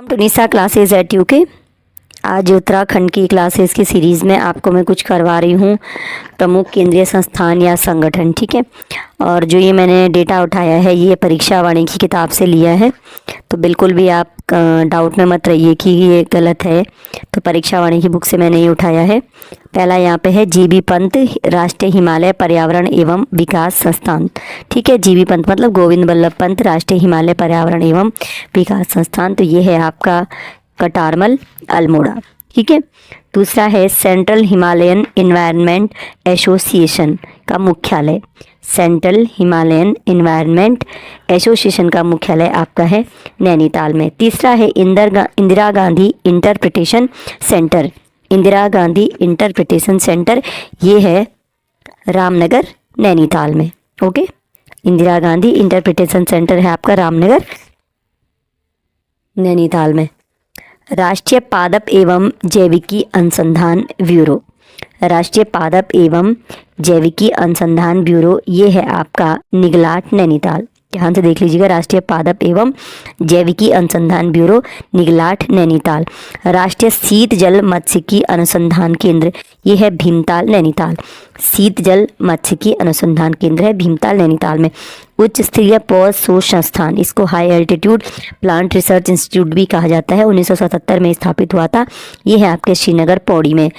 तो निशा classes eight UK. आज उत्तराखंड की क्लासेस की सीरीज़ में आपको मैं कुछ करवा रही हूँ प्रमुख केंद्रीय संस्थान या संगठन, ठीक है। और जो ये मैंने डेटा उठाया है ये परीक्षा वाणी की किताब से लिया है, तो बिल्कुल भी आप डाउट में मत रहिए कि ये गलत है। तो परीक्षा वाणी की बुक से मैंने ये उठाया है। पहला यहाँ पे है जीबी पंत राष्ट्रीय हिमालय पर्यावरण एवं विकास संस्थान, ठीक है। जीबी पंत मतलब गोविंद बल्लभ पंत राष्ट्रीय हिमालय पर्यावरण एवं विकास संस्थान, तो ये है आपका कटारमल अल्मोड़ा, ठीक है। दूसरा है सेंट्रल हिमालयन एनवायरनमेंट एसोसिएशन का मुख्यालय, सेंट्रल हिमालयन एनवायरनमेंट एसोसिएशन का मुख्यालय आपका है नैनीताल में। तीसरा है Indira Gandhi interpretation centre, Indira Gandhi interpretation centre, ये है रामनगर नैनीताल में, okay. Indira Gandhi interpretation centre है आपका रामनगर नैनीताल में। राष्ट्रीय पादप एवं जैविकी अनुसंधान ब्यूरो, राष्ट्रीय पादप एवं जैविकी अनुसंधान ब्यूरो, ये है आपका निगलाट नैनीताल। ध्यान से देख लीजिएगा, राष्ट्रीय पादप एवं जैविकी अनुसंधान ब्यूरो निगलाट नैनीताल। राष्ट्रीय शीत जल मत्स्यिकी अनुसंधान केंद्र, ये है भीमताल नैनीताल। शीत जल मत्स्यिकी अनुसंधान केंद्र है भीमताल नैनीताल में। उच्च स्तरीय पौध शोध संस्थान, इसको high altitude plant research institute भी कहा जाता है, 1977 में स्थापित हुआ था। ये है आपके श्रीनगर पौड़ी में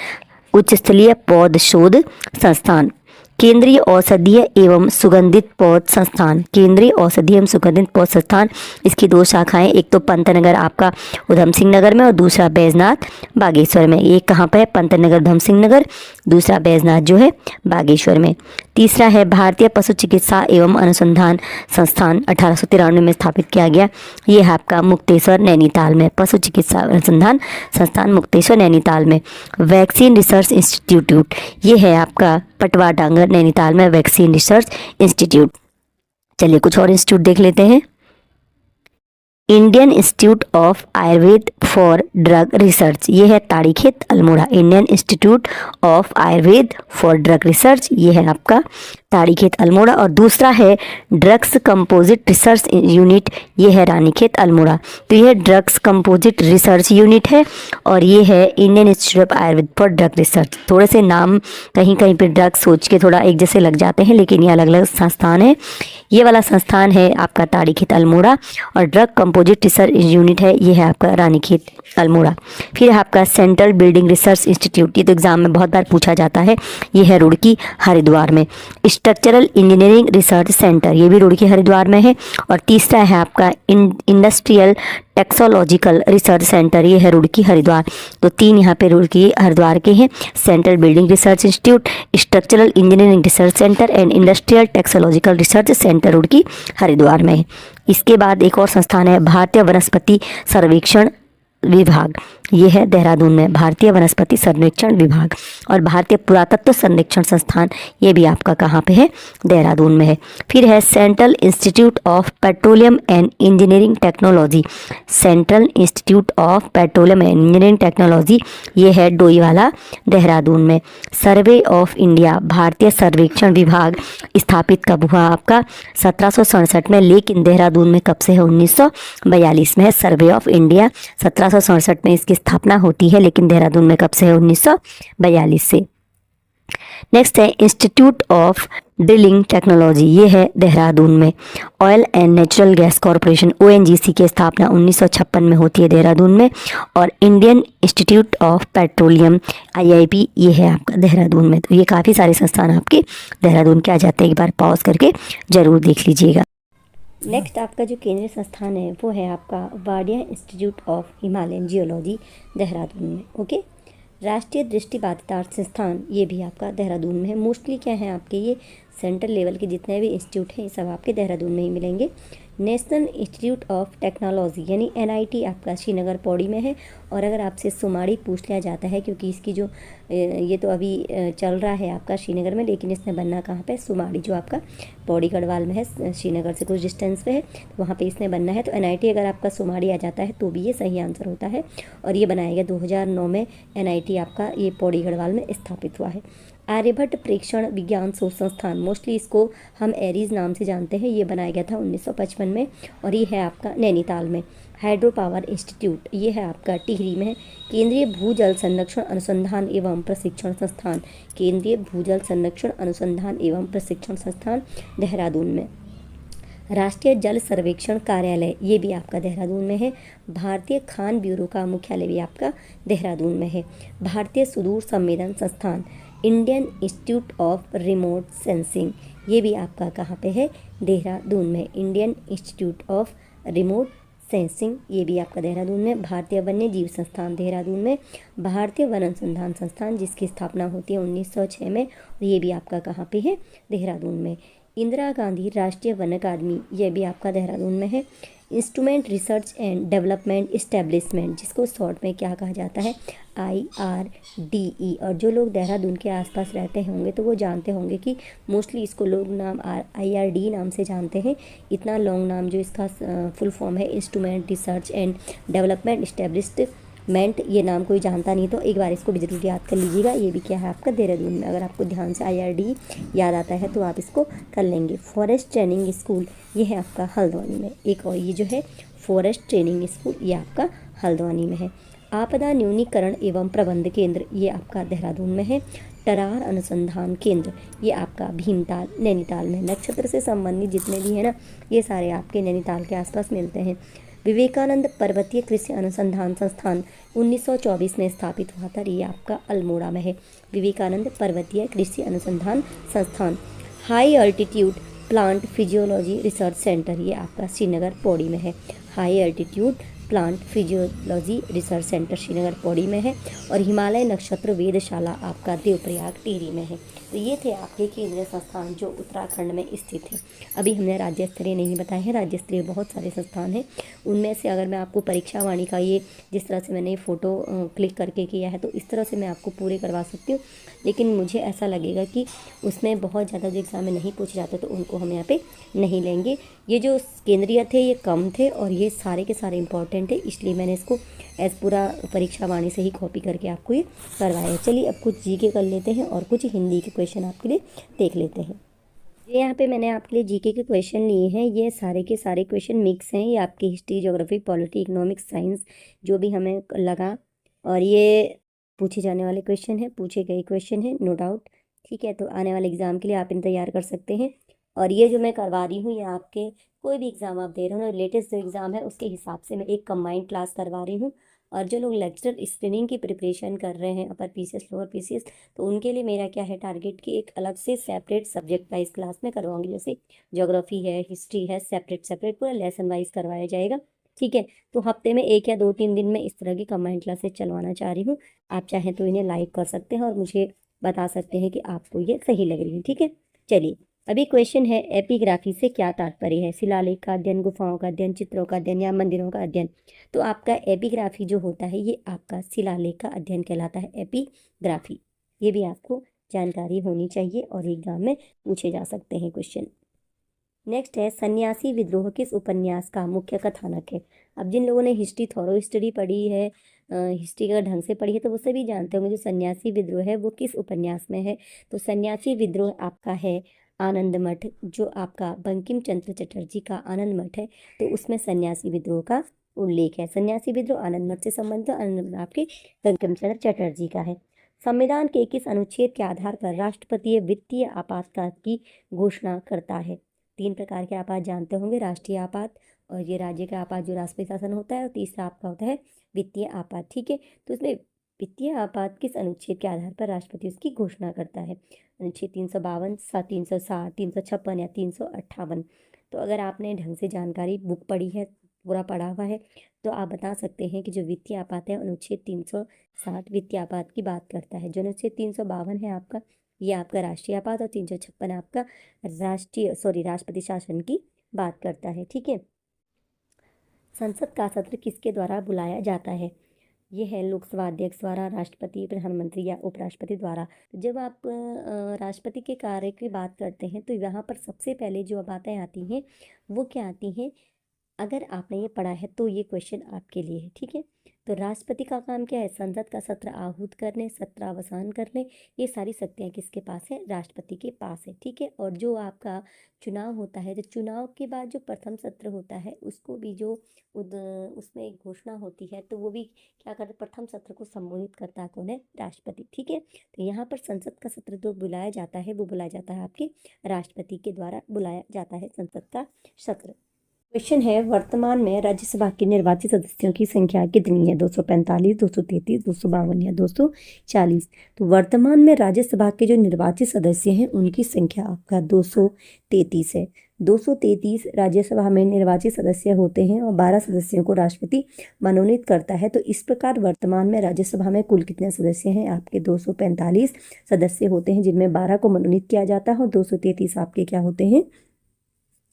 उच्च स्तरीय पौध शोध संस्थान। केंद्रीय औषधीय एवं सुगंधित पौध संस्थान, केंद्रीय औषधीय एवं सुगंधित पौध संस्थान, इसकी दो शाखाएं, एक तो पंतनगर आपका उधम सिंह नगर में और दूसरा बैजनाथ बागेश्वर में। एक कहाँ पर है, पंतनगर उधम सिंह नगर, दूसरा बैजनाथ जो है बागेश्वर में। तीसरा है भारतीय पशु चिकित्सा एवं अनुसंधान संस्थान, 1893 में स्थापित किया गया, ये है आपका मुक्तेश्वर नैनीताल में, पशु चिकित्सा अनुसंधान संस्थान मुक्तेश्वर नैनीताल में। वैक्सीन रिसर्च इंस्टीट्यूट, ये है आपका पटवा डांगर नैनीताल में वैक्सीन रिसर्च इंस्टीट्यूट। चलिए कुछ और इंस्टीट्यूट देख लेते हैं। Indian institute of Ayurveda for drug research, ये है Tarikhet Almora, Indian institute of Ayurveda for drug research, ये है आपका ताड़ीखेत अल्मोड़ा। और दूसरा है ड्रग्स कंपोजिट रिसर्च यूनिट, ये है रानीखेत अल्मोड़ा। तो ये ड्रग्स कंपोजिट रिसर्च यूनिट है और ये है Indian institute of Ayurveda for drug research. थोड़े से नाम कहीं कहीं पे ड्रग्स सोच के थोड़ा एक जैसे लग जाते हैं, लेकिन ये अलग अलग संस्थान है। ये वाला संस्थान है आपका ताड़ीखेत अल्मोड़ा और ड्रग कंपोजिट रिसर्च यूनिट है, ये है आपका रानीखेत अल्मोड़ा। फिर आपका सेंट्रल बिल्डिंग रिसर्च इंस्टीट्यूट, ये तो एग्जाम में बहुत बार पूछा जाता है, ये है रुड़की हरिद्वार में। स्ट्रक्चरल इंजीनियरिंग रिसर्च सेंटर, ये भी रुड़की हरिद्वार में है। और तीसरा है आपका इंडस्ट्रियल टेक्सोलॉजिकल रिसर्च सेंटर, ये है रुड़की हरिद्वार। तो तीन यहाँ पे रुड़की हरिद्वार के हैं, central building research institute, structural engineering research centre and industrial toxicological research centre Roorkee Haridwar में है। इसके बाद एक और संस्थान है भारतीय वनस्पति सर्वेक्षण विभाग, ये है देहरादून में, भारतीय वनस्पति सर्वेक्षण विभाग। और भारतीय पुरातत्व संरक्षण संस्थान, ये भी आपका कहाँ पे है, देहरादून में है। फिर है central institute of petroleum and engineering technology, central institute of petroleum and engineering technology, ये है डोईवाला देहरादून में। सर्वे ऑफ इंडिया, भारतीय सर्वेक्षण विभाग स्थापित कब हुआ आपका, 1767 में, लेकिन देहरादून में कब से है, 1942 में है। सर्वे ऑफ इंडिया 1767 में इसकी स्थापना होती है, लेकिन देहरादून में कब से है, 1942 से। नेक्स्ट है इंस्टीट्यूट ऑफ ड्रिलिंग टेक्नोलॉजी, ये है देहरादून में। Oil and natural gas corporation ONGC की स्थापना 1956 में होती है देहरादून में। और Indian institute of petroleum IIP, ये है आपका देहरादून में। तो ये काफ़ी सारे संस्थान आपके देहरादून के आ जाते हैं, एक बार पॉज करके जरूर देख लीजिएगा। नेक्स्ट आपका जो केंद्रीय संस्थान है वो है आपका Wadia institute of Himalayan geology Dehradun में, ओके। राष्ट्रीय दृष्टिबाधिता संस्थान, ये भी आपका देहरादून में है। मोस्टली क्या है आपके ये सेंट्रल लेवल के जितने भी इंस्टीट्यूट हैं ये सब आपके देहरादून में ही मिलेंगे। नेशनल इंस्टीट्यूट ऑफ टेक्नोलॉजी यानी एनआईटी आपका श्रीनगर पौड़ी में है। और अगर आपसे सुमाड़ी पूछ लिया जाता है, क्योंकि इसकी जो ये तो अभी चल रहा है आपका श्रीनगर में, लेकिन इसने बनना कहाँ पे, सुमाड़ी जो आपका पौड़ी गढ़वाल में है, श्रीनगर से कुछ डिस्टेंस पे है, तो वहाँ पे इसने बनना है। तो एनआईटी अगर आपका सुमाड़ी आ जाता है तो भी ये सही आंसर होता है। और ये बनाया गया 2009 में, एनआईटी आपका ये पौड़ी गढ़वाल में स्थापित हुआ है। आर्यभट्ट प्रेक्षण विज्ञान शोध संस्थान, मोस्टली इसको हम एरीज नाम से जानते हैं, ये बनाया गया था 1955 में और ये है आपका नैनीताल में। हाइड्रो पावर इंस्टीट्यूट, ये है आपका टिहरी में। केंद्रीय भूजल संरक्षण अनुसंधान एवं प्रशिक्षण संस्थान, केंद्रीय भूजल संरक्षण अनुसंधान एवं प्रशिक्षण संस्थान देहरादून में। राष्ट्रीय जल सर्वेक्षण कार्यालय, ये भी आपका देहरादून में है। भारतीय खान ब्यूरो का मुख्यालय भी आपका देहरादून में है। भारतीय सुदूर संवेदन संस्थान, Indian institute of remote sensing, ये भी आपका कहाँ पे है? देहरादून में। Indian institute of remote sensing, ये भी आपका देहरादून में। भारतीय वन्य जीव संस्थान देहरादून में। भारतीय वन अनुसंधान संस्थान, जिसकी स्थापना होती है 1906 में, और ये भी आपका कहाँ पे है? देहरादून में। इंदिरा गांधी राष्ट्रीय वन अकादमी, ये भी आपका देहरादून में है। Instrument research and development establishment, जिसको शॉर्ट में क्या कहा जाता है? IRDE। और जो लोग देहरादून के आसपास रहते होंगे तो वो जानते होंगे कि मोस्टली इसको लोग नाम IRD नाम से जानते हैं। इतना लॉन्ग नाम जो इसका फुल फॉर्म है, instrument research and development establishment, ये नाम कोई जानता नहीं तो एक बार इसको भी जरूर याद कर लीजिएगा। ये भी क्या है आपका? देहरादून में। अगर आपको ध्यान से IRD याद आता है तो आप इसको कर लेंगे। फॉरेस्ट ट्रेनिंग स्कूल, ये है आपका हल्द्वानी में। एक और ये जो है फॉरेस्ट ट्रेनिंग स्कूल, ये आपका हल्द्वानी में है। आपदा न्यूनीकरण एवं प्रबंध केंद्र, ये आपका देहरादून में है। टरार अनुसंधान केंद्र, ये आपका भीमताल नैनीताल में। नक्षत्र से संबंधित जितने भी हैं ना, ये सारे आपके नैनीताल के आसपास मिलते हैं। विवेकानंद पर्वतीय कृषि अनुसंधान संस्थान 1924 में स्थापित हुआ था, ये आपका अल्मोड़ा में है। विवेकानंद पर्वतीय कृषि अनुसंधान संस्थान। High altitude plant physiology research centre, ये आपका श्रीनगर पौड़ी में है। High altitude plant physiology research centre Srinagar Pauri में है। और हिमालय नक्षत्र वेधशाला आपका देवप्रयाग टिहरी में है। तो ये थे आपके केंद्रीय संस्थान जो उत्तराखंड में स्थित है। अभी हमने राज्य स्तरीय नहीं बताए हैं, राज्य स्तरीय बहुत सारे संस्थान हैं। उनमें से अगर मैं आपको परीक्षा वाणी का ये जिस तरह से मैंने फ़ोटो क्लिक करके किया है तो इस तरह से मैं आपको पूरे करवा सकती हूँ, लेकिन मुझे ऐसा लगेगा कि उसमें बहुत ज़्यादा जो एग्ज़ाम में नहीं पूछे जाते तो उनको हम यहाँ पे नहीं लेंगे। ये जो केंद्रीय थे ये कम थे और ये सारे के सारे इंपॉर्टेंट है, इसलिए मैंने इसको एज पूरा परीक्षा वाणी से ही कॉपी करके आपको ये करवाया है। चलिए अब कुछ जीके कर लेते हैं और कुछ हिंदी के क्वेश्चन आपके लिए देख लेते हैं। ये यहाँ पे मैंने आपके लिए जीके के क्वेश्चन लिए हैं। ये सारे के सारे क्वेश्चन मिक्स हैं। ये आपकी history, geography, polity, economics, science जो भी हमें लगा, और ये पूछे जाने वाले क्वेश्चन हैं, पूछे गए क्वेश्चन हैं, नो डाउट। ठीक है, तो आने वाले एग्ज़ाम के लिए आप इन तैयार कर सकते हैं। और ये जो मैं करवा रही हूँ ये आपके कोई भी एग्ज़ाम आप दे रहे हो, लेटेस्ट जो एग्ज़ाम है उसके हिसाब से मैं एक कंबाइंड क्लास करवा रही हूँ। और जो लोग लेक्चर स्क्रीनिंग की प्रिपरेशन कर रहे हैं, अपर PCS, लोअर PCS, तो उनके लिए मेरा क्या है टारगेट कि एक अलग से सेपरेट सब्जेक्ट वाइज क्लास में करवाऊंगी। जैसे ज्योग्राफी है, हिस्ट्री है, सेपरेट सेपरेट पूरा लेसन वाइज करवाया जाएगा। ठीक है, तो हफ्ते में 1 या 2-3 दिन में इस तरह की कंबाइंड क्लासेस चलवाना चाह रही हूँ। आप चाहें तो इन्हें लाइक कर सकते हैं और मुझे बता सकते हैं कि आपको ये सही लग रही है। ठीक है, चलिए अभी क्वेश्चन है, एपिग्राफी से क्या तात्पर्य है? शिलालेख का अध्ययन, गुफाओं का अध्ययन, चित्रों का अध्ययन या मंदिरों का अध्ययन? तो आपका एपिग्राफी जो होता है ये आपका शिलालेख का अध्ययन कहलाता है, एपिग्राफी। ये भी आपको जानकारी होनी चाहिए और एग्जाम में पूछे जा सकते हैं क्वेश्चन। नेक्स्ट है, सन्यासी विद्रोह किस उपन्यास का मुख्य कथानक है? अब जिन लोगों ने हिस्ट्री, थॉरो हिस्ट्री पढ़ी है, हिस्ट्री का ढंग से पढ़ी है, तो वो सभी जानते होंगे जो सन्यासी विद्रोह है वो किस उपन्यास में है। तो सन्यासी विद्रोह आपका है आनंद मठ, जो आपका बंकिम चंद्र चटर्जी का आनंद मठ है, तो उसमें सन्यासी विद्रोह का उल्लेख है। सन्यासी विद्रोह आनंद मठ से संबंधित, आनंद मठ आपके बंकिम चंद्र चटर्जी का है। संविधान के किस अनुच्छेद के आधार पर राष्ट्रपति वित्तीय आपातकाल की घोषणा करता है? 3 प्रकार के आपात जानते होंगे, राष्ट्रीय आपात, और ये राज्य का आपात जो राष्ट्रीय शासन होता है, और तीसरा आपका होता है वित्तीय आपात। ठीक है, तो इसमें वित्तीय आपात किस अनुच्छेद के आधार पर राष्ट्रपति उसकी घोषणा करता है? अनुच्छेद 352, 360, 356 या 358। तो अगर आपने ढंग से जानकारी बुक पढ़ी है, पूरा पढ़ा हुआ है, तो आप बता सकते हैं कि जो वित्तीय आपात है अनुच्छेद 360 वित्तीय आपात की बात करता है। जो अनुच्छेद 352 है आपका, ये आपका राष्ट्रीय आपात, और 356 आपका राष्ट्रपति शासन की बात करता है। ठीक है, संसद का सत्र किसके द्वारा बुलाया जाता है? ये है लोकसभा अध्यक्ष द्वारा, राष्ट्रपति, प्रधानमंत्री या उपराष्ट्रपति द्वारा। तो जब आप राष्ट्रपति के कार्य की बात करते हैं तो यहाँ पर सबसे पहले जो बातें आती हैं वो क्या आती हैं? अगर आपने ये पढ़ा है तो ये क्वेश्चन आपके लिए है। ठीक है, तो राष्ट्रपति का काम क्या है? संसद का सत्र आहूत करने, सत्रावसान करने, ये सारी शक्तियाँ किसके पास है? राष्ट्रपति के पास है। ठीक है। और जो आपका चुनाव होता है, तो चुनाव के बाद जो प्रथम सत्र होता है उसको भी जो उसमें एक घोषणा होती है, तो वो भी क्या करता है? प्रथम सत्र को संबोधित करता है कौन है? राष्ट्रपति। ठीक है। तो यहाँ पर संसद का सत्र जो बुलाया जाता है वो बुलाया जाता है आपके राष्ट्रपति के द्वारा बुलाया जाता है संसद का सत्र। क्वेश्चन है, वर्तमान में राज्यसभा के निर्वाचित सदस्यों की संख्या कितनी है? 245, 233, 252 या 240। तो वर्तमान में राज्यसभा के जो निर्वाचित सदस्य हैं उनकी संख्या आपका 233 है। 233 राज्यसभा में निर्वाचित सदस्य होते हैं और 12 सदस्यों को राष्ट्रपति मनोनीत करता है। तो इस प्रकार वर्तमान में राज्यसभा में कुल कितने सदस्य हैं? आपके 245 सदस्य होते हैं, जिनमें 12 को मनोनीत किया जाता है और 233 आपके क्या होते हैं?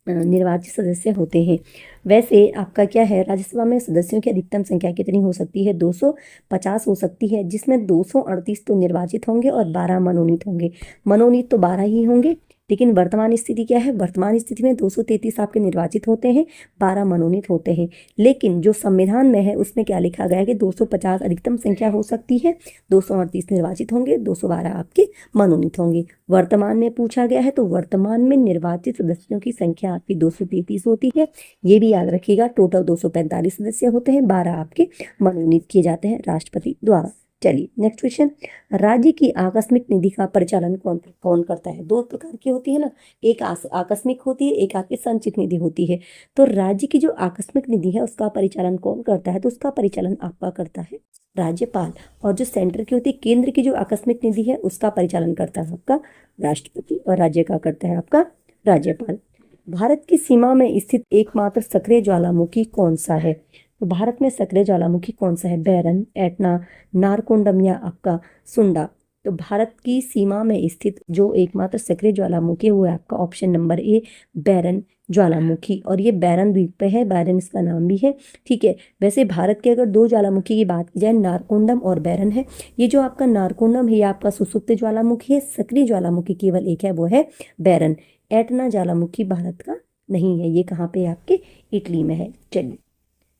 निर्वाचित सदस्य होते हैं। वैसे आपका क्या है, राज्यसभा में सदस्यों की अधिकतम संख्या कितनी हो सकती है? 250 हो सकती है, जिसमें 238 तो निर्वाचित होंगे और 12 मनोनीत होंगे। मनोनीत तो 12 ही होंगे, लेकिन वर्तमान स्थिति क्या है? वर्तमान स्थिति में 233 आपके निर्वाचित होते हैं, 12 मनोनीत होते हैं। लेकिन जो संविधान में है उसमें क्या लिखा गया है कि 250 अधिकतम संख्या हो सकती है, 238 निर्वाचित होंगे, 212 आपके मनोनीत होंगे। वर्तमान में पूछा गया है, तो वर्तमान में निर्वाचित सदस्यों की संख्या आपकी 233 होती है। ये भी याद रखिएगा, टोटल 245 सदस्य होते हैं, 12 आपके मनोनीत किए जाते हैं राष्ट्रपति द्वारा। चलिए नेक्स्ट क्वेश्चन, राज्य की आकस्मिक निधि का परिचालन कौन कौन करता है? दो प्रकार की होती है ना, एक आकस्मिक होती है, एक आपकी संचित निधि होती है। तो राज्य की जो आकस्मिक निधि है उसका परिचालन कौन करता है? तो उसका परिचालन आपका करता है राज्यपाल। और जो सेंटर की होती है, केंद्र की जो आकस्मिक निधि है उसका परिचालन करता है आपका राष्ट्रपति, और राज्य का करता है आपका राज्यपाल। भारत की सीमा में स्थित एकमात्र सक्रिय ज्वालामुखी कौन सा है? तो भारत में सक्रिय ज्वालामुखी कौन सा है? बैरन, एटना, नारकोंडम या आपका सुंडा। तो भारत की सीमा में स्थित जो एकमात्र सक्रिय ज्वालामुखी वो है आपका ऑप्शन नंबर ए, बैरन ज्वालामुखी। और ये बैरन द्वीप पे है, बैरन इसका नाम भी है। ठीक है। वैसे भारत के अगर दो ज्वालामुखी की बात की जाए, नारकोंडम और बैरन है। ये जो आपका नारकोंडम है ये आपका सुसुप्त ज्वालामुखी है, सक्रिय ज्वालामुखी केवल एक है, वो है बैरन। एटना ज्वालामुखी भारत का नहीं है, ये कहाँ पे आपके इटली में है। चलिए,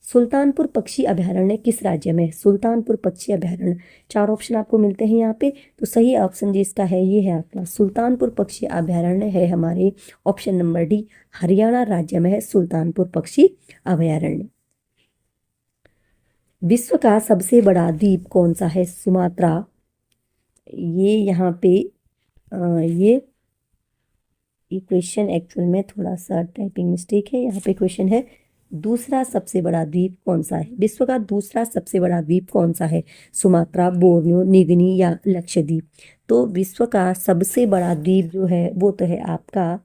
सुल्तानपुर पक्षी अभयारण्य किस राज्य में है? सुल्तानपुर पक्षी अभयारण्य, 4 ऑप्शन आपको मिलते हैं यहाँ पे। तो सही ऑप्शन जिसका है ये है आपका सुल्तानपुर पक्षी अभयारण्य है हमारे ऑप्शन नंबर डी, हरियाणा राज्य में है सुल्तानपुर पक्षी अभयारण्य। विश्व का सबसे बड़ा द्वीप कौन सा है? सुमात्रा। ये यहाँ पे ये क्वेश्चन एक्चुअल में थोड़ा सा टाइपिंग मिस्टेक है। यहाँ पे क्वेश्चन है, दूसरा सबसे बड़ा द्वीप कौन सा है? विश्व का दूसरा सबसे बड़ा द्वीप कौन सा है? सुमात्रा, बोर्नियो, निगनी या लक्षद्वीप। तो विश्व का सबसे बड़ा द्वीप जो है वो तो है आपका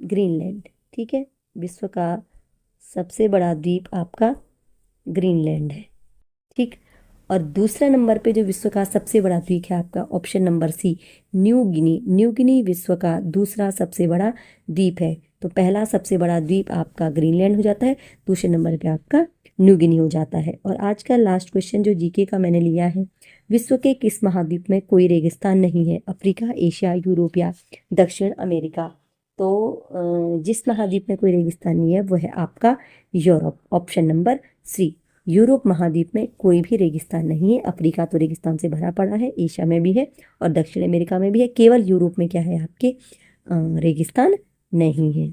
ग्रीनलैंड। ठीक है, विश्व का सबसे बड़ा द्वीप आपका ग्रीनलैंड है। ठीक। और दूसरा नंबर पे जो विश्व का सबसे बड़ा द्वीप है आपका option number C, New Guinea. New Guinea विश्व का दूसरा सबसे बड़ा द्वीप है। तो पहला सबसे बड़ा द्वीप आपका ग्रीनलैंड हो जाता है, दूसरे नंबर पे आपका न्यू गिनी हो जाता है। और आज का लास्ट क्वेश्चन जो जीके का मैंने लिया है, विश्व के किस महाद्वीप में कोई रेगिस्तान नहीं है? अफ्रीका, एशिया, यूरोप या दक्षिण अमेरिका। तो जिस महाद्वीप में कोई रेगिस्तान नहीं है वो है आपका Europe, option number C. Europe महाद्वीप में कोई भी रेगिस्तान नहीं है। अफ्रीका तो रेगिस्तान से भरा पड़ा है, एशिया में भी है और दक्षिण अमेरिका में भी है। केवल यूरोप में क्या है आपके रेगिस्तान नहीं है।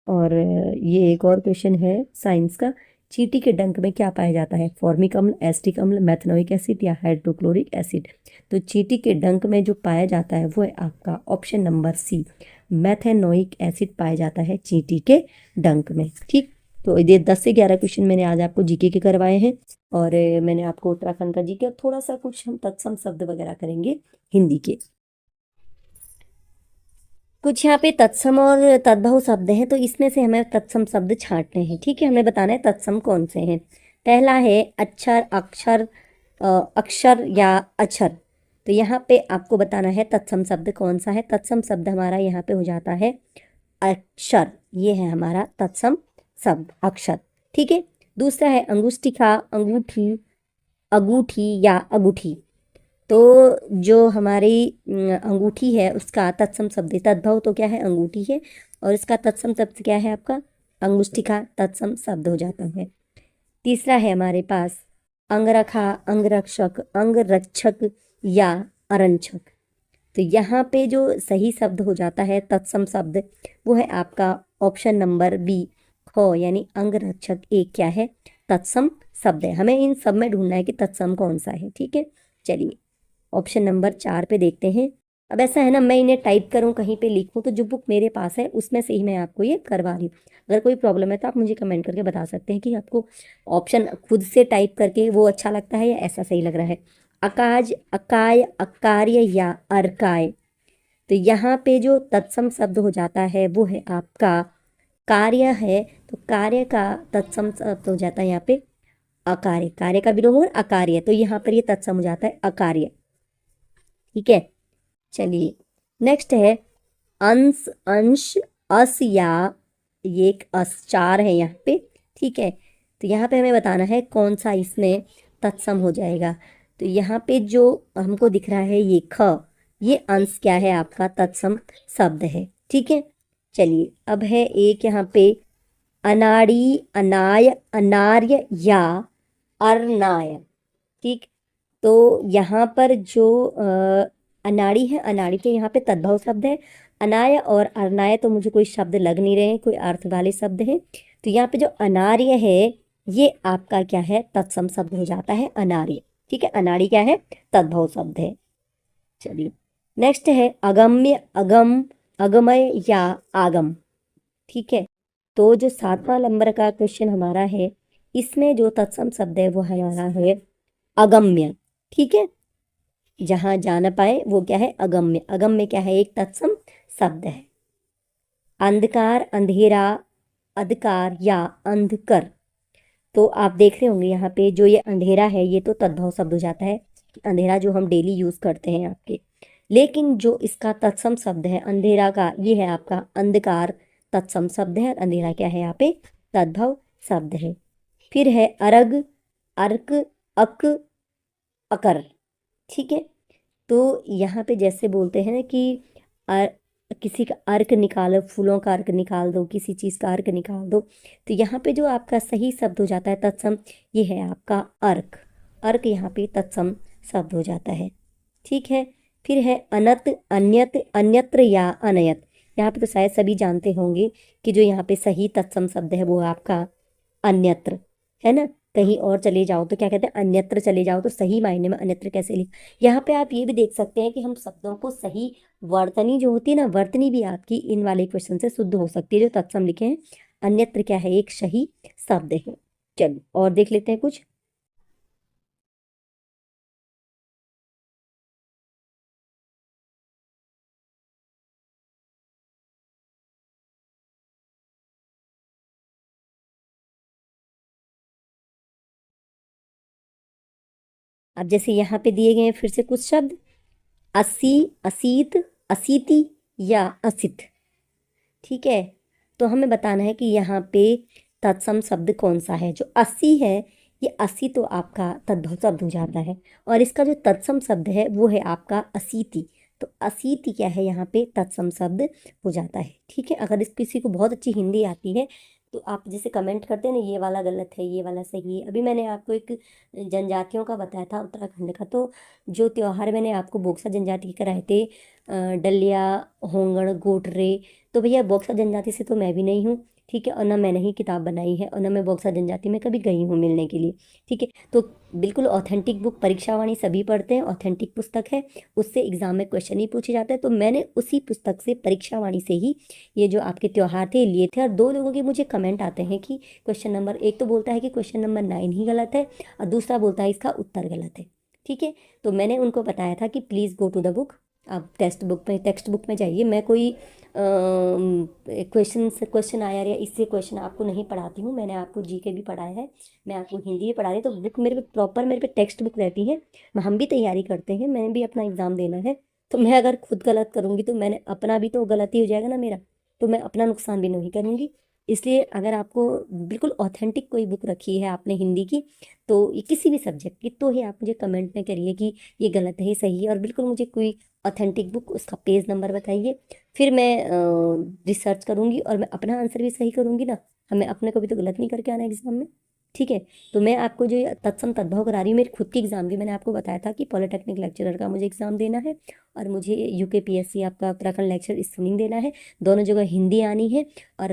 और ये एक और क्वेश्चन है साइंस का, चींटी के डंक में क्या पाया जाता है? फॉर्मिक अम्ल, एसिटिक अम्ल, मेथनोइक एसिड या हाइड्रोक्लोरिक एसिड। तो चींटी के डंक में जो पाया जाता है वो है आपका option number C, methanoic acid पाया जाता है चींटी के डंक में। ठीक। तो ये 10 से 11 क्वेश्चन मैंने आज आपको जीके के करवाए हैं, और मैंने आपको उत्तराखंड का जीके और थोड़ा सा कुछ हम तत्सम शब्द वगैरह करेंगे हिंदी के। कुछ यहाँ पे तत्सम और तद्भव शब्द हैं, तो इसमें से हमें तत्सम शब्द छांटने हैं। ठीक है, हमें बताना है तत्सम कौन से हैं। पहला है अक्षर, अक्षर, अक्षर या अक्षर। तो यहाँ पे आपको बताना है तत्सम शब्द कौन सा है। तत्सम शब्द हमारा यहाँ पे हो जाता है अक्षर, ये है हमारा तत्सम शब्द अक्षर। ठीक है। दूसरा है अंगुष्ठिका, अंगूठी, अगूठी या अगूठी। तो जो हमारी अंगूठी है उसका तत्सम शब्द तद्भव तो क्या है? अंगूठी है, और इसका तत्सम शब्द क्या है आपका? अंगुष्ठिका तत्सम शब्द हो जाता है। तीसरा है हमारे पास अंगरखा, अंगरक्षक, अंगरक्षक या अरंक्षक। तो यहाँ पे जो सही शब्द हो जाता है तत्सम शब्द, वो है आपका ऑप्शन नंबर बी, ख, यानी अंगरक्षक एक क्या है, तत्सम शब्द है। हमें इन सब में ढूंढना है कि तत्सम कौन सा है। ठीक है, चलिए ऑप्शन नंबर 4 पे देखते हैं। अब ऐसा है ना, मैं इन्हें टाइप करूं कहीं पे लिखूं, तो जो बुक मेरे पास है उसमें से ही मैं आपको ये करवा रही हूँ। अगर कोई प्रॉब्लम है तो आप मुझे कमेंट करके बता सकते हैं कि आपको ऑप्शन खुद से टाइप करके वो अच्छा लगता है या ऐसा सही लग रहा है। अकाज, अकाय, अकार्य या अर्काय। तो यहाँ पे जो तत्सम शब्द हो जाता है वो है आपका कार्य है। तो कार्य का तत्सम शब्द हो जाता है यहाँ पे अकार्य, कार्य का विलोम और अकार्य, तो यहाँ पर ये तत्सम हो जाता है अकार्य। ठीक है, चलिए नेक्स्ट है अंश, अंश, अस या, ये एक अस 4 है यहाँ पे। ठीक है, तो यहाँ पे हमें बताना है कौन सा इसमें तत्सम हो जाएगा। तो यहाँ पे जो हमको दिख रहा है ये ख, ये अंश क्या है आपका तत्सम शब्द है। ठीक है, चलिए अब है एक यहाँ पे अनाड़ी, अनाय, अनार्य या अर्नाय। ठीक, तो यहाँ पर जो अनाड़ी है, अनाड़ी तो यहाँ पे तद्भव शब्द है। अनाय और अर्नाय तो मुझे कोई शब्द लग नहीं रहे हैं, कोई अर्थ वाले शब्द हैं। तो यहाँ पे जो अनार्य है ये आपका क्या है, तत्सम शब्द हो जाता है अनार्य। ठीक है, अनाड़ी क्या है, तद्भव शब्द है। चलिए नेक्स्ट है अगम्य, अगम, अगमय या आगम। ठीक है, तो जो 7वां नंबर का क्वेश्चन हमारा है, इसमें जो तत्सम शब्द है वो हमारा है अगम्य। ठीक है, जहां जा न पाए वो क्या है, अगम्य। अगम्य क्या है, एक तत्सम शब्द है। अंधकार, अंधेरा, अंधकार या अंधकर। तो आप देख रहे होंगे यहाँ पे जो ये अंधेरा है ये तो तद्भव शब्द हो जाता है, अंधेरा जो हम डेली यूज करते हैं आपके। लेकिन जो इसका तत्सम शब्द है अंधेरा का, ये है आपका अंधकार, तत्सम शब्द है। अंधेरा क्या है यहाँ पे, तद्भव शब्द है। फिर है अरग, अर्क, अक, अकर। ठीक है, तो यहाँ पे जैसे बोलते हैं ना कि अर, किसी का अर्क निकालो, फूलों का अर्क निकाल दो, किसी चीज़ का अर्क निकाल दो। तो यहाँ पे जो आपका सही शब्द हो जाता है तत्सम, ये है आपका अर्क। अर्क यहाँ पे तत्सम शब्द हो जाता है। ठीक है, फिर है अनत, अन्यत, अन्यत्र या अनयत। यहाँ पे तो शायद सभी जानते होंगे कि जो यहाँ पे सही तत्सम शब्द है वो आपका अन्यत्र है ना। कहीं और चले जाओ तो क्या कहते हैं, अन्यत्र चले जाओ, तो सही मायने में अन्यत्र कैसे लिख। यहाँ पे आप ये भी देख सकते हैं कि हम शब्दों को सही वर्तनी जो होती है ना, वर्तनी भी आपकी इन वाले क्वेश्चन से शुद्ध हो सकती है जो तत्सम लिखे हैं। अन्यत्र क्या है, एक सही शब्द है। चलिए और देख लेते हैं कुछ। अब जैसे यहाँ पे दिए गए हैं फिर से कुछ शब्द, अस्सी, असीत, असीति या असित। ठीक है, तो हमें बताना है कि यहाँ पे तत्सम शब्द कौन सा है। जो 80 है, ये 80 तो आपका तद्भव शब्द हो जाता है, और इसका जो तत्सम शब्द है वो है आपका असीति। तो असीति क्या है, यहाँ पे तत्सम शब्द हो जाता है। ठीक है, अगर इस किसी को बहुत अच्छी हिंदी आती है तो आप जैसे कमेंट करते हैं ना, ये वाला गलत है, ये वाला सही है। अभी मैंने आपको एक जनजातियों का बताया था, उत्तराखंड का। तो जो त्योहार मैंने आपको बोक्सा जनजाति के कराए थे, डलिया, होंगड़, गोटरे, तो भैया बॉक्सा जनजाति से तो मैं भी नहीं हूँ। ठीक है, और ना मैंने ही किताब बनाई है, और ना मैं बॉक्सा जनजाति में कभी गई हूँ मिलने के लिए। ठीक है, तो बिल्कुल ऑथेंटिक बुक परीक्षावाणी सभी पढ़ते हैं, ऑथेंटिक पुस्तक है, उससे एग्जाम में क्वेश्चन ही पूछे जाते हैं। तो मैंने उसी पुस्तक से परीक्षावाणी से ही ये जो आपके त्योहार थे लिए थे। और 2 लोगों के मुझे कमेंट आते हैं कि क्वेश्चन नंबर 1 तो बोलता है कि क्वेश्चन नंबर 9 ही गलत है, और दूसरा बोलता है इसका उत्तर गलत है। ठीक है, तो मैंने उनको बताया था कि please go to the book, आप टेक्स्ट बुक में जाइए। मैं कोई क्वेश्चन आया या इससे क्वेश्चन आपको नहीं पढ़ाती हूँ, मैंने आपको जीके भी पढ़ाया है, मैं आपको हिंदी भी पढ़ा रही, तो बुक मेरे पे प्रॉपर, मेरे पे टेक्स्ट बुक रहती है। हम भी तैयारी करते हैं, मैंने भी अपना एग्ज़ाम देना है। तो मैं अगर खुद गलत करूँगी तो मैंने अपना भी तो गलती हो जाएगा ना मेरा, तो मैं अपना नुकसान भी नहीं करूँगी। इसलिए अगर आपको बिल्कुल ऑथेंटिक कोई बुक रखी है आपने हिंदी की, तो ये किसी भी सब्जेक्ट की, तो ही आप मुझे कमेंट में करिए कि ये गलत है, सही है, और बिल्कुल मुझे कोई ऑथेंटिक बुक, उसका पेज नंबर बताइए। फिर मैं रिसर्च करूँगी और मैं अपना आंसर भी सही करूँगी ना। हमें अपने को भी तो गलत नहीं करके आना एग्जाम में। ठीक है। तो मैं आपको जो ये तत्सम तद्भव करा रही हूँ, मेरी खुद की एग्जाम की, मैंने आपको बताया था कि पॉलिटेक्निक लेक्चरर का मुझे एग्जाम देना है और मुझे यूकेपीएससी आपका उत्तराखंड लेक्चर स्क्रीनिंग देना है। दोनों जगह हिंदी आनी है। और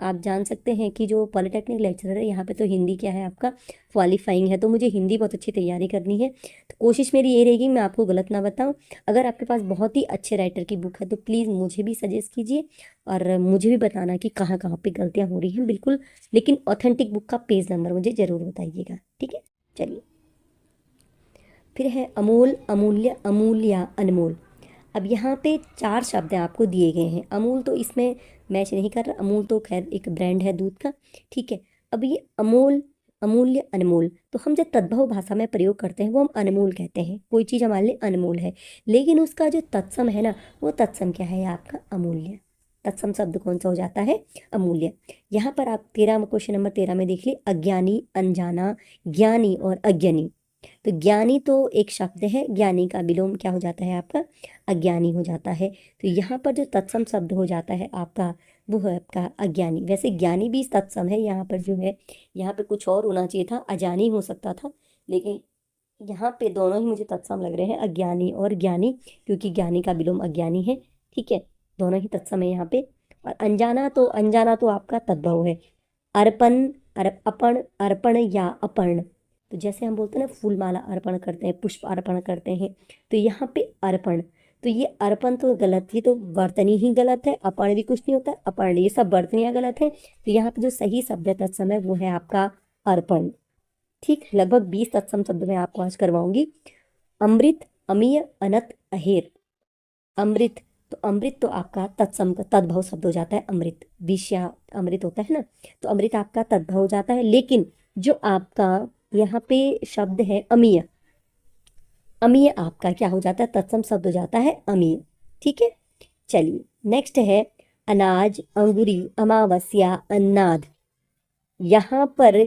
आप जान सकते हैं कि जो पॉलिटेक्निक लेक्चरर है यहाँ पे तो हिंदी क्या है आपका क्वालिफाइंग है, तो मुझे हिंदी बहुत अच्छी तैयारी करनी है। तो कोशिश मेरी ये रहेगी मैं आपको गलत ना बताऊँ। अगर आपके पास बहुत ही अच्छे राइटर की बुक है तो प्लीज़ मुझे भी सजेस्ट कीजिए और मुझे भी बताना कि कहाँ कहाँ पे गलतियाँ हो रही हैं बिल्कुल। लेकिन ऑथेंटिक बुक का पेज नंबर मुझे ज़रूर बताइएगा, ठीक है। चलिए, फिर है अमोल, अमूल्य, अमूल्या, अनमोल। अब यहाँ पे 4 शब्द आपको दिए गए हैं। अमूल तो इसमें मैच नहीं कर रहा, अमूल तो खैर एक ब्रांड है दूध का, ठीक है। अब ये अमोल, अमूल्य, अनमोल, तो हम जब तद्भव भाषा में प्रयोग करते हैं वो हम अनमोल कहते हैं, कोई चीज़ हमारे लिए अनमोल है। लेकिन उसका जो तत्सम है ना, वो तत्सम क्या है आपका अमूल्य। तत्सम शब्द कौन सा हो जाता है अमूल्य। यहाँ पर आप क्वेश्चन नंबर 13 में देख लीजिए, अज्ञानी, अनजाना, ज्ञानी और अज्ञानी। तो ज्ञानी तो एक शब्द है, ज्ञानी का विलोम क्या हो जाता है आपका अज्ञानी हो जाता है। तो यहाँ पर जो तत्सम शब्द हो जाता है आपका वो है आपका अज्ञानी। वैसे ज्ञानी भी तत्सम है, यहाँ पर जो है यहाँ पे कुछ और होना चाहिए था, अजानी हो सकता था, लेकिन यहाँ पे दोनों ही मुझे तत्सम लग रहे हैं, अज्ञानी और ज्ञानी, क्योंकि ज्ञानी का विलोम अज्ञानी है, ठीक है। दोनों ही तत्सम है यहाँ पे। और अनजाना तो आपका तद्भव है। अर्पण, अपन, अर्पण या अपर्ण। तो जैसे हम बोलते हैं ना फूल माला अर्पण करते हैं, पुष्प अर्पण करते हैं, तो यहाँ पे अर्पण, तो ये अर्पण तो गलत, ये तो वर्तनी ही गलत है, अपर्ण भी कुछ नहीं होता है, अपर्ण ये सब वर्तनियाँ गलत है। तो यहाँ पे जो सही शब्द है तत्सम है वो है आपका अर्पण, ठीक। लगभग 20 तत्सम शब्द मैं आपको आज करवाऊंगी। अमृत, अमीय, अनत, अहेर। अमृत, तो अमृत तो आपका तत्सम का तद्भव शब्द हो जाता है अमृत, विषया अमृत होता है ना, तो अमृत आपका तद्भव हो जाता है। लेकिन जो आपका यहाँ पे शब्द है अमीय, अमीय आपका क्या हो जाता है तत्सम शब्द हो जाता है अमीय, ठीक है। चलिए नेक्स्ट है अनाज, अंगुरी, अमावस्या, अन्नाद। यहाँ पर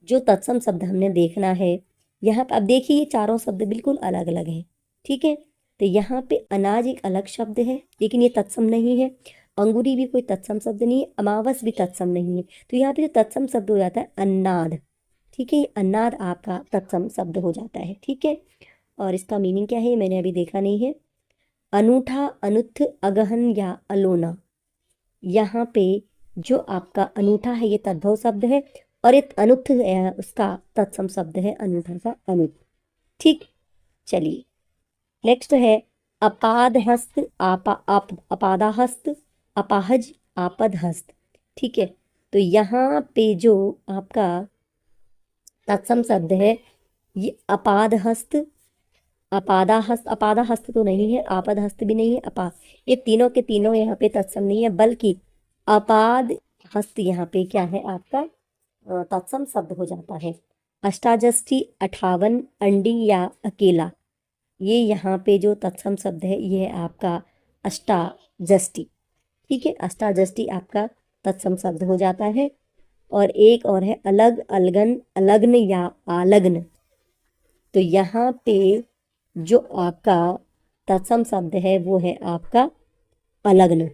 जो तत्सम शब्द हमने देखना है, यहाँ पर अब देखिए ये चारों शब्द बिल्कुल अलग अलग हैं, ठीक है। तो यहाँ पे अनाज एक अलग शब्द है लेकिन ये तत्सम नहीं है, अंगूरी भी कोई तत्सम शब्द नहीं है, अमावस भी तत्सम नहीं है। तो यहाँ पे जो तत्सम शब्द हो जाता है अन्नाद, ठीक है। ये अन्नाद आपका तत्सम शब्द हो जाता है, ठीक है। और इसका मीनिंग क्या है मैंने अभी देखा नहीं है। अनूठा, अनुत्थ, अगहन या अलोना। यहाँ पे जो आपका अनूठा है ये तद्भव शब्द है और एक अनुत्थ है उसका तत्सम शब्द है अनूठा का अनुत्थ, ठीक। चलिए नेक्स्ट है अपादहस्त, अपादाहस्त, अपाहज, आपदहस्त, ठीक है। तो यहाँ पे जो आपका तत्सम शब्द है ये अपादहस्त, अपादाहस्त, अपादाहस्त तो नहीं है, आपदहस्त भी नहीं है, ये तीनों के तीनों यहाँ पे तत्सम नहीं है, बल्कि अपाद हस्त यहाँ पे क्या है आपका तत्सम शब्द हो जाता है। अष्टाजष्टी, 58, अंडी या अकेला, ये यहाँ पे जो तत्सम शब्द है ये है आपका अष्टाजष्टी, ठीक है। अष्टाजष्टी आपका तत्सम शब्द हो जाता है। और एक और है अलग, अलगन, अलग्न या आलग्न। तो यहाँ पे जो आपका तत्सम शब्द है वो है आपका अलग्न,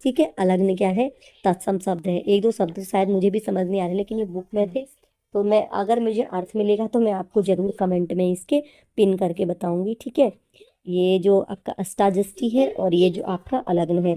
ठीक है। अलग्न क्या है तत्सम शब्द है। एक दो शब्द शायद मुझे भी समझ नहीं आ रहे लेकिन ये बुक में थे, तो मैं अगर मुझे अर्थ मिलेगा तो मैं आपको जरूर कमेंट में इसके पिन करके बताऊंगी, ठीक है। ये जो आपका अष्टाजष्टी है और ये जो आपका अलग्न है।